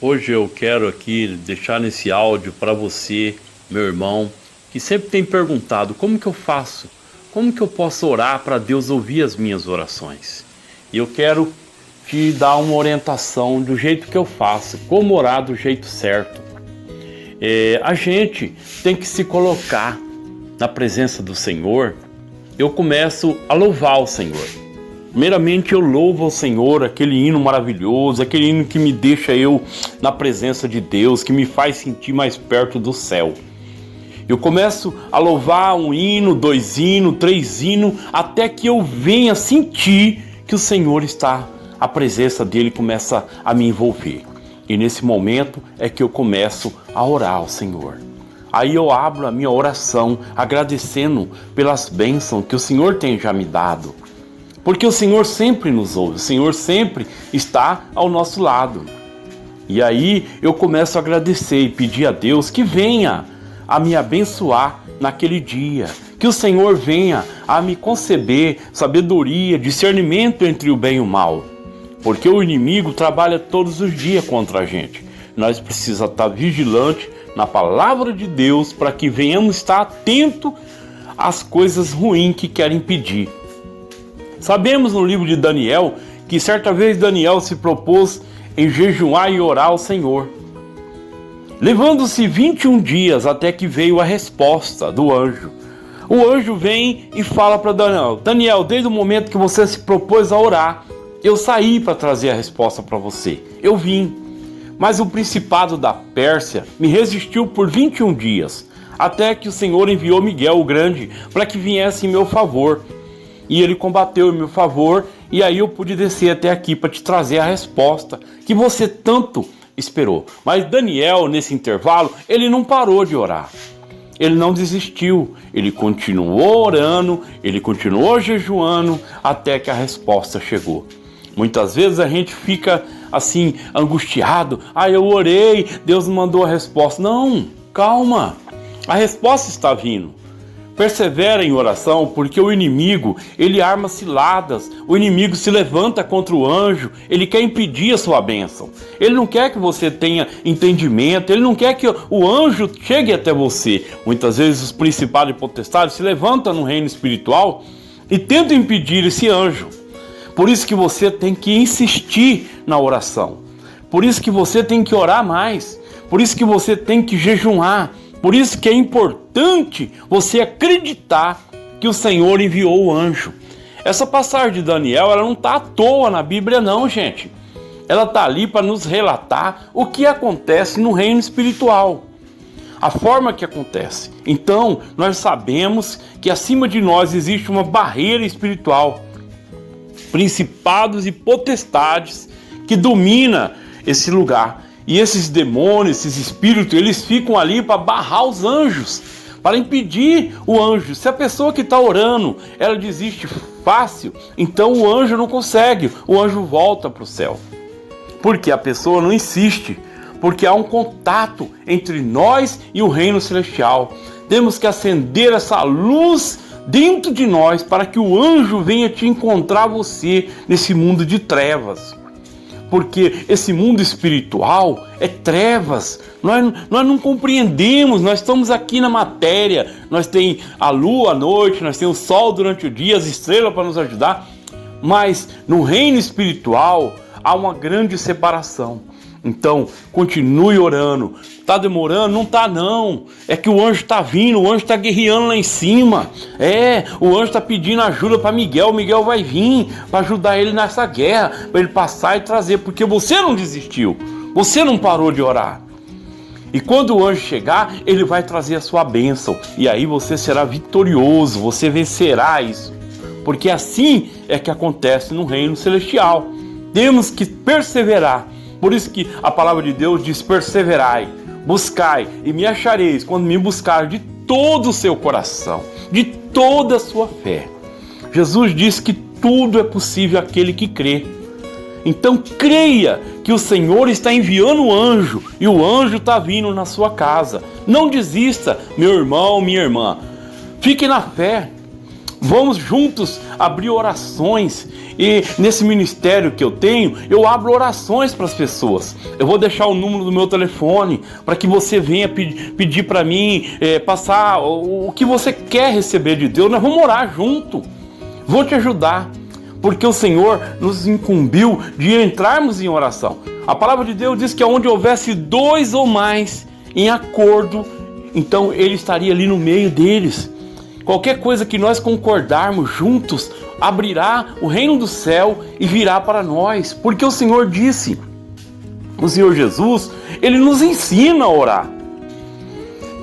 Hoje eu quero aqui deixar nesse áudio para você, meu irmão, que sempre tem perguntado como que eu faço, como que eu posso orar para Deus ouvir as minhas orações. E eu quero te dar uma orientação do jeito que eu faço, como orar do jeito certo. A gente tem que se colocar na presença do Senhor. Eu começo a louvar o Senhor. Primeiramente eu louvo ao Senhor, aquele hino maravilhoso, aquele hino que me deixa eu na presença de Deus, que me faz sentir mais perto do céu. Eu começo a louvar um hino, 2 hinos, 3 hinos, até que eu venha sentir que o Senhor está, a presença dele começa a me envolver. E nesse momento é que eu começo a orar ao Senhor. Aí eu abro a minha oração agradecendo pelas bênçãos que o Senhor tem já me dado. Porque o Senhor sempre nos ouve, o Senhor sempre está ao nosso lado. E aí eu começo a agradecer e pedir a Deus que venha a me abençoar naquele dia. Que o Senhor venha a me conceder sabedoria, discernimento entre o bem e o mal. Porque o inimigo trabalha todos os dias contra a gente. Nós precisamos estar vigilantes na palavra de Deus para que venhamos estar atentos às coisas ruins que querem impedir. Sabemos no livro de Daniel que certa vez Daniel se propôs em jejuar e orar ao Senhor, levando-se 21 dias até que veio a resposta do anjo. O anjo vem e fala para Daniel: Daniel, desde o momento que você se propôs a orar, eu saí para trazer a resposta para você. Eu vim, mas o principado da Pérsia me resistiu por 21 dias, até que o Senhor enviou Miguel o Grande para que viesse em meu favor. E ele combateu em meu favor, e aí eu pude descer até aqui para te trazer a resposta que você tanto esperou. Mas Daniel, nesse intervalo, ele não parou de orar. Ele não desistiu, ele continuou orando, ele continuou jejuando, até que a resposta chegou. Muitas vezes a gente fica assim, angustiado. Eu orei, Deus não mandou a resposta. Não, calma, a resposta está vindo. Persevera em oração, porque o inimigo, ele arma ciladas, o inimigo se levanta contra o anjo, ele quer impedir a sua bênção. Ele não quer que você tenha entendimento, ele não quer que o anjo chegue até você. Muitas vezes os principados e potestades se levantam no reino espiritual e tentam impedir esse anjo. Por isso que você tem que insistir na oração. Por isso que você tem que orar mais. Por isso que você tem que jejuar. Por isso que é importante você acreditar que o Senhor enviou o anjo. Essa passagem de Daniel, ela não está à toa na Bíblia não, gente. Ela está ali para nos relatar o que acontece no reino espiritual. A forma que acontece. Então, nós sabemos que acima de nós existe uma barreira espiritual. Principados e potestades que domina esse lugar. E esses demônios, esses espíritos, eles ficam ali para barrar os anjos, para impedir o anjo. Se a pessoa que está orando, ela desiste fácil, então o anjo não consegue, o anjo volta para o céu. Porque a pessoa não insiste, porque há um contato entre nós e o reino celestial. Temos que acender essa luz dentro de nós para que o anjo venha te encontrar você nesse mundo de trevas. Porque esse mundo espiritual é trevas, nós não compreendemos, nós estamos aqui na matéria, nós temos a lua à noite, nós temos o sol durante o dia, as estrelas para nos ajudar, mas no reino espiritual há uma grande separação. Então, continue orando. Está demorando? Não está não. É que o anjo está vindo, o anjo está guerreando lá em cima. O anjo está pedindo ajuda para Miguel. Miguel vai vir para ajudar ele nessa guerra, para ele passar e trazer, porque você não desistiu, você não parou de orar. E quando o anjo chegar, ele vai trazer a sua bênção. E aí você será vitorioso, você vencerá isso. Porque assim é que acontece no reino celestial. Temos que perseverar. Por isso que a palavra de Deus diz: perseverai, buscai e me achareis quando me buscar de todo o seu coração, de toda a sua fé. Jesus disse que tudo é possível àquele que crê. Então creia que o Senhor está enviando o anjo e o anjo está vindo na sua casa. Não desista, meu irmão, minha irmã. Fique na fé. Vamos juntos abrir orações. E nesse ministério que eu tenho, eu abro orações para as pessoas. Eu vou deixar o número do meu telefone para que você venha pedir para mim, passar o que você quer receber de Deus. Nós vamos orar junto. Vou te ajudar, porque o Senhor nos incumbiu de entrarmos em oração. A palavra de Deus diz que onde houvesse 2 ou mais em acordo, então Ele estaria ali no meio deles. Qualquer coisa que nós concordarmos juntos, abrirá o reino do céu e virá para nós. Porque o Senhor disse, o Senhor Jesus, Ele nos ensina a orar.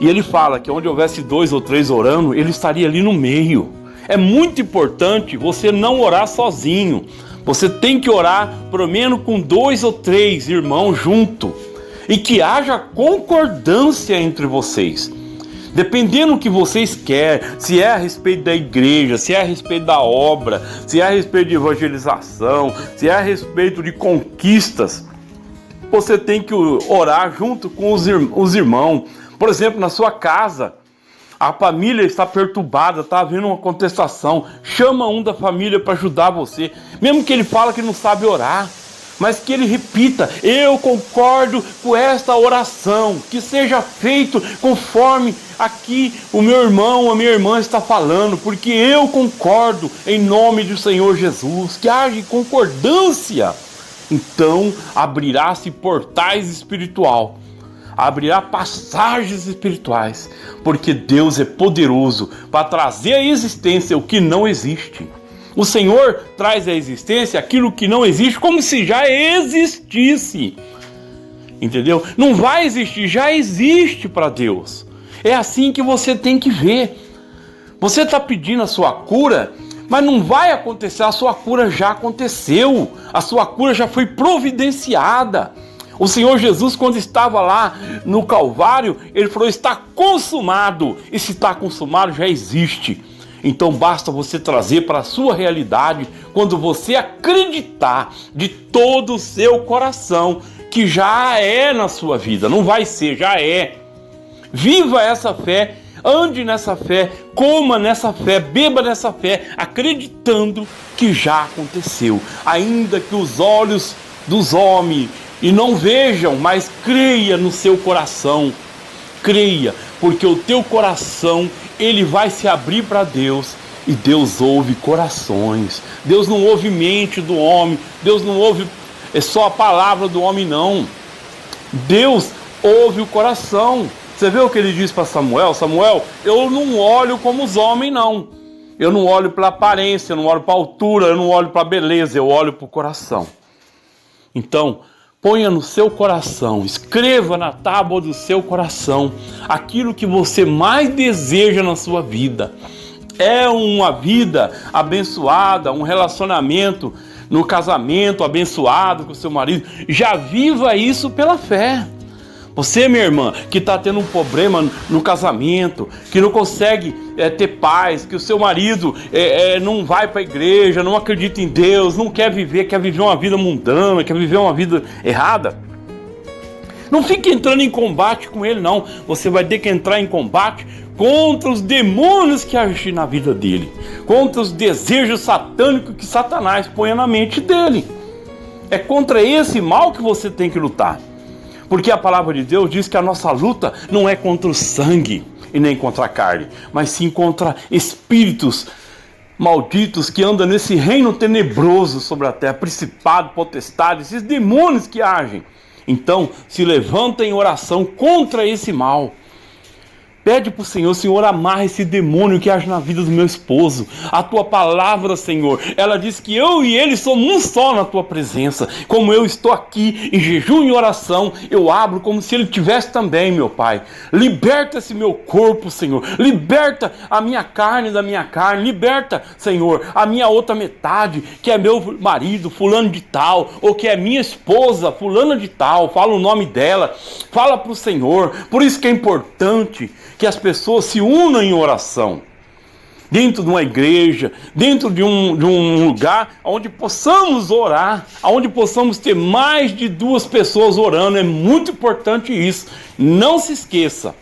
E Ele fala que onde houvesse 2 ou 3 orando, Ele estaria ali no meio. É muito importante você não orar sozinho. Você tem que orar pelo menos com 2 ou 3 irmãos junto. E que haja concordância entre vocês. Dependendo do que vocês querem, se é a respeito da igreja, se é a respeito da obra, se é a respeito de evangelização, se é a respeito de conquistas, você tem que orar junto com os irmãos. Por exemplo, na sua casa, a família está perturbada, está havendo uma contestação, chama um da família para ajudar você, mesmo que ele fala que não sabe orar. Mas que ele repita, eu concordo com esta oração, que seja feito conforme aqui o meu irmão, a minha irmã está falando, porque eu concordo em nome do Senhor Jesus, que haja concordância. Então abrirá-se portais espirituais, abrirá passagens espirituais, porque Deus é poderoso para trazer à existência o que não existe. O Senhor traz à existência aquilo que não existe como se já existisse. Entendeu? Não vai existir, já existe para Deus. É assim que você tem que ver. Você está pedindo a sua cura, mas não vai acontecer, a sua cura já aconteceu. A sua cura já foi providenciada. O Senhor Jesus, quando estava lá no Calvário, Ele falou, está consumado. E se está consumado, já existe. Então basta você trazer para a sua realidade quando você acreditar de todo o seu coração que já é na sua vida. Não vai ser, já é. Viva essa fé, ande nessa fé, coma nessa fé, beba nessa fé, acreditando que já aconteceu. Ainda que os olhos dos homens e não vejam, mas creia no seu coração. Creia, porque o teu coração, ele vai se abrir para Deus, e Deus ouve corações. Deus não ouve mente do homem, Deus não ouve só a palavra do homem, não. Deus ouve o coração. Você vê o que ele diz para Samuel? Samuel, eu não olho como os homens, não. Eu não olho pela aparência, eu não olho para a altura, eu não olho para a beleza, eu olho para o coração. Então, ponha no seu coração, escreva na tábua do seu coração aquilo que você mais deseja na sua vida. É uma vida abençoada, um relacionamento no casamento abençoado com seu marido. Já viva isso pela fé. Você, minha irmã, que está tendo um problema no casamento, que não consegue ter paz, que o seu marido não vai para a igreja, não acredita em Deus, não quer viver uma vida mundana, quer viver uma vida errada. Não fique entrando em combate com ele, não. Você vai ter que entrar em combate contra os demônios que agem na vida dele, contra os desejos satânicos que Satanás põe na mente dele. É contra esse mal que você tem que lutar. Porque a palavra de Deus diz que a nossa luta não é contra o sangue e nem contra a carne, mas sim contra espíritos malditos que andam nesse reino tenebroso sobre a terra, principado, potestade, esses demônios que agem. Então, se levanta em oração contra esse mal. Pede para o Senhor, amarra esse demônio que age na vida do meu esposo. A tua palavra, Senhor, ela diz que eu e ele somos um só na tua presença. Como eu estou aqui em jejum e oração, eu abro como se ele tivesse também, meu Pai. Liberta esse meu corpo, Senhor. Liberta a minha carne da minha carne. Liberta, Senhor, a minha outra metade, que é meu marido, fulano de tal, ou que é minha esposa, fulana de tal. Fala o nome dela. Fala para o Senhor. Por isso que é importante que as pessoas se unam em oração, dentro de uma igreja, dentro de um lugar onde possamos orar, onde possamos ter mais de 2 pessoas orando. É muito importante isso. Não se esqueça,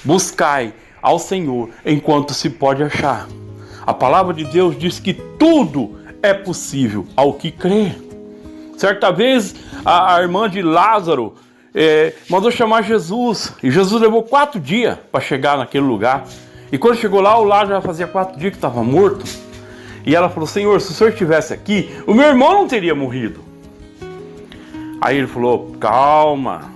buscai ao Senhor enquanto se pode achar. A palavra de Deus diz que tudo é possível ao que crê. Certa vez, a irmã de Lázaro mandou chamar Jesus. E Jesus levou 4 dias para chegar naquele lugar. E quando chegou lá, o Lázaro já fazia 4 dias que estava morto. E ela falou: Senhor, se o Senhor estivesse aqui, o meu irmão não teria morrido. Aí ele falou: calma,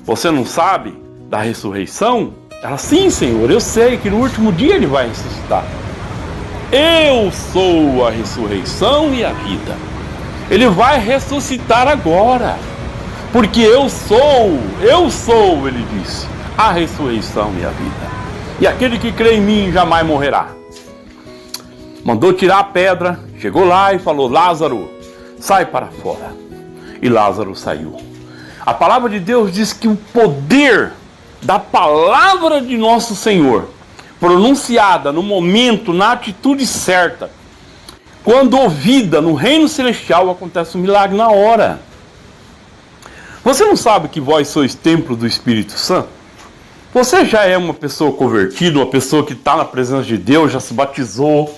você não sabe da ressurreição? Ela: sim, Senhor, eu sei que no último dia ele vai ressuscitar. Eu sou a ressurreição e a vida. Ele vai ressuscitar agora, porque eu sou, ele disse, a ressurreição e a vida. E aquele que crê em mim jamais morrerá. Mandou tirar a pedra, chegou lá e falou: Lázaro, sai para fora. E Lázaro saiu. A palavra de Deus diz que o poder da palavra de nosso Senhor, pronunciada no momento, na atitude certa, quando ouvida no reino celestial, acontece um milagre na hora. Você não sabe que vós sois templo do Espírito Santo? Você já é uma pessoa convertida, uma pessoa que está na presença de Deus, já se batizou,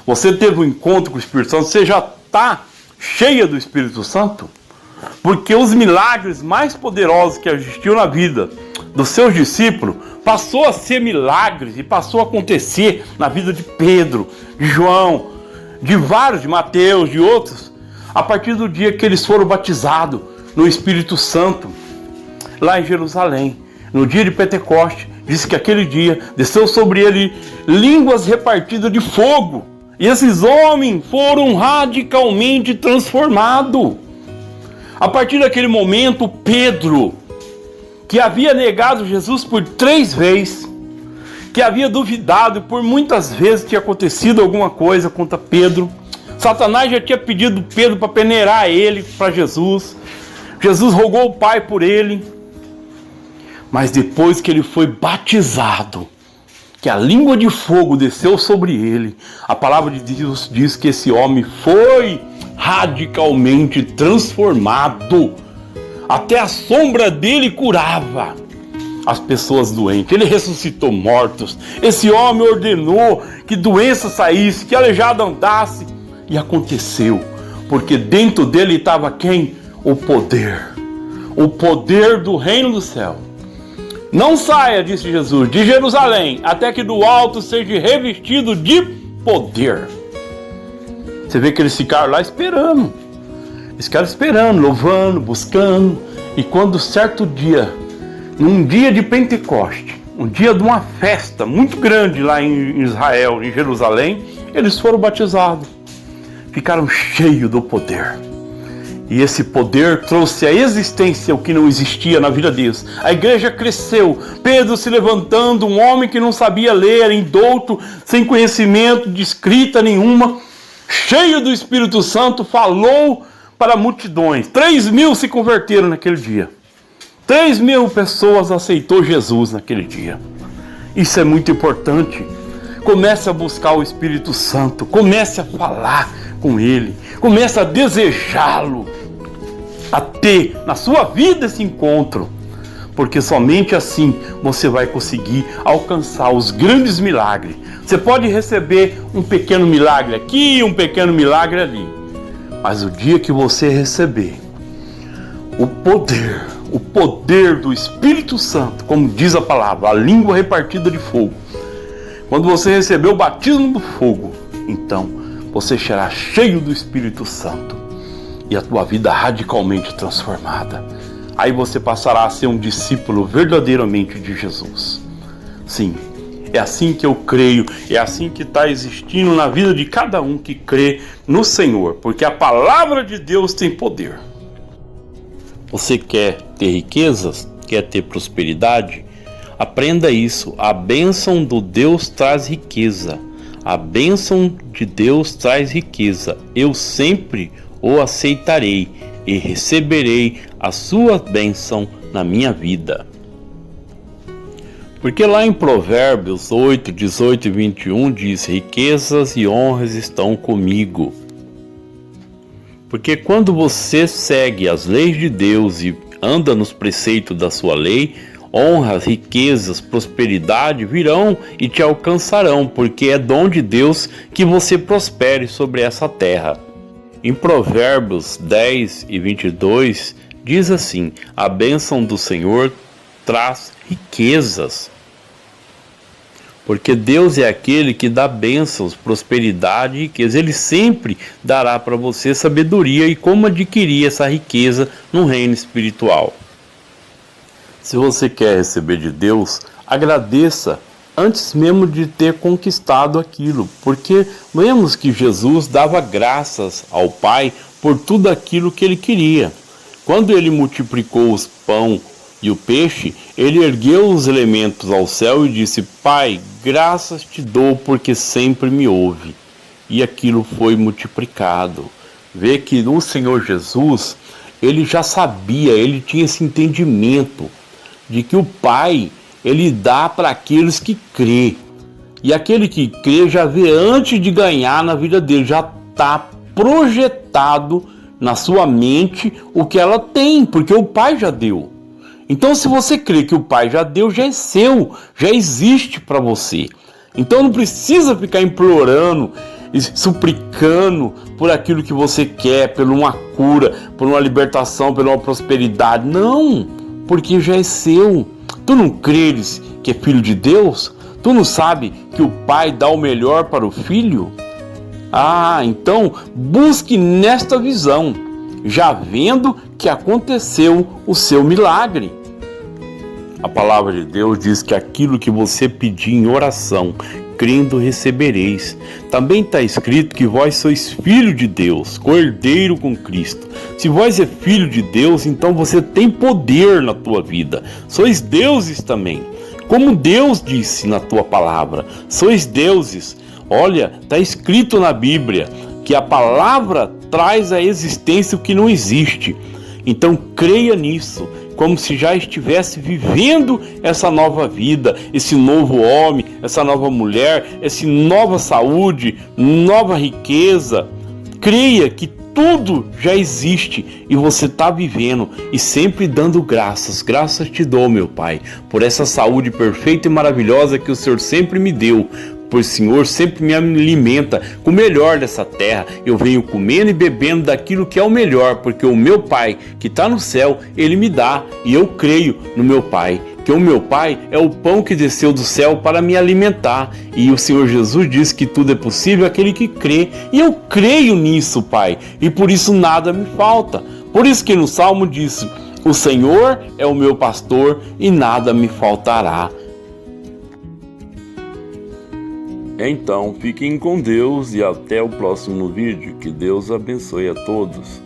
você teve um encontro com o Espírito Santo, você já está cheia do Espírito Santo? Porque os milagres mais poderosos que existiu na vida dos seus discípulos passou a ser milagres e passou a acontecer na vida de Pedro, de João, de vários, de Mateus, de outros, a partir do dia que eles foram batizados no Espírito Santo, lá em Jerusalém. No dia de Pentecoste, diz que aquele dia desceu sobre ele línguas repartidas de fogo, e esses homens foram radicalmente transformados. A partir daquele momento, Pedro, que havia negado Jesus por 3 vezes, que havia duvidado e por muitas vezes tinha acontecido alguma coisa contra Pedro, Satanás já tinha pedido Pedro para peneirar ele para Jesus. Jesus rogou o Pai por ele, mas depois que ele foi batizado, que a língua de fogo desceu sobre ele, a palavra de Deus diz que esse homem foi radicalmente transformado. Até a sombra dele curava as pessoas doentes. Ele ressuscitou mortos. Esse homem ordenou que doença saísse, que aleijado andasse. E aconteceu, porque dentro dele estava quem? O poder do reino do céu. Não saia, disse Jesus, de Jerusalém, até que do alto seja revestido de poder. Você vê que eles ficaram lá esperando. Eles ficaram esperando, louvando, buscando. E quando certo dia, num dia de Pentecoste, um dia de uma festa muito grande lá em Israel, em Jerusalém, eles foram batizados. Ficaram cheios do poder. E esse poder trouxe à existência o que não existia na vida deles. A igreja cresceu, Pedro se levantando, um homem que não sabia ler, indouto, sem conhecimento de escrita nenhuma, cheio do Espírito Santo, falou para multidões. 3.000 se converteram naquele dia. 3.000 pessoas aceitou Jesus naquele dia. Isso é muito importante. Comece a buscar o Espírito Santo, comece a falar com Ele, comece a desejá-lo, a ter na sua vida esse encontro, porque somente assim você vai conseguir alcançar os grandes milagres. Você pode receber um pequeno milagre aqui, um pequeno milagre ali, mas o dia que você receber o poder do Espírito Santo, como diz a palavra, a língua repartida de fogo, quando você receber o batismo do fogo, então você será cheio do Espírito Santo e a tua vida radicalmente transformada. Aí você passará a ser um discípulo verdadeiramente de Jesus. Sim, é assim que eu creio, é assim que está existindo na vida de cada um que crê no Senhor, porque a palavra de Deus tem poder. Você quer ter riquezas? Quer ter prosperidade? Aprenda isso. A bênção do Deus traz riqueza. A bênção de Deus traz riqueza. Eu sempre o aceitarei e receberei a sua bênção na minha vida. Porque lá em Provérbios 8, 18 e 21 diz: riquezas e honras estão comigo. Porque quando você segue as leis de Deus e anda nos preceitos da sua lei, Honras, riquezas, prosperidade virão e te alcançarão, porque é dom de Deus que você prospere sobre essa terra. Em Provérbios 10 e 22, diz assim: a bênção do Senhor traz riquezas. Porque Deus é aquele que dá bênçãos, prosperidade e riqueza. Ele sempre dará para você sabedoria e como adquirir essa riqueza no reino espiritual. Se você quer receber de Deus, agradeça antes mesmo de ter conquistado aquilo, porque vemos que Jesus dava graças ao Pai por tudo aquilo que ele queria. Quando ele multiplicou os pão e o peixe, ele ergueu os elementos ao céu e disse: Pai, graças te dou porque sempre me ouve. E aquilo foi multiplicado. Vê que o Senhor Jesus, ele já sabia, ele tinha esse entendimento de que o Pai, ele dá para aqueles que crê. E aquele que crê já vê antes de ganhar na vida dele, já está projetado na sua mente o que ela tem, porque o Pai já deu. Então, se você crê que o Pai já deu, já é seu, já existe para você. Então não precisa ficar implorando, suplicando por aquilo que você quer, por uma cura, por uma libertação, por uma prosperidade. Não, porque já é seu. Tu não creres que é filho de Deus? Tu não sabe que o Pai dá o melhor para o filho? Então busque nesta visão, já vendo que aconteceu o seu milagre. A palavra de Deus diz que aquilo que você pedir em oração, crendo, recebereis. Também está escrito que vós sois filho de Deus, cordeiro com Cristo. Se vós é filho de Deus, então você tem poder na tua vida. Sois deuses também. Como Deus disse na tua palavra, sois deuses. Olha, está escrito na Bíblia que a palavra traz à existência o que não existe. Então creia nisso, como se já estivesse vivendo essa nova vida, esse novo homem, essa nova mulher, essa nova saúde, nova riqueza. Creia que tudo já existe e você está vivendo e sempre dando graças. Graças te dou, meu Pai, por essa saúde perfeita e maravilhosa que o Senhor sempre me deu. Pois o Senhor sempre me alimenta com o melhor dessa terra. Eu venho comendo e bebendo daquilo que é o melhor, porque o meu Pai que está no céu, Ele me dá. E eu creio no meu Pai, que o meu Pai é o pão que desceu do céu para me alimentar. E o Senhor Jesus diz que tudo é possível àquele que crê. E eu creio nisso, Pai, e por isso nada me falta. Por isso que no Salmo diz: o Senhor é o meu pastor e nada me faltará. Então, fiquem com Deus e até o próximo vídeo. Que Deus abençoe a todos.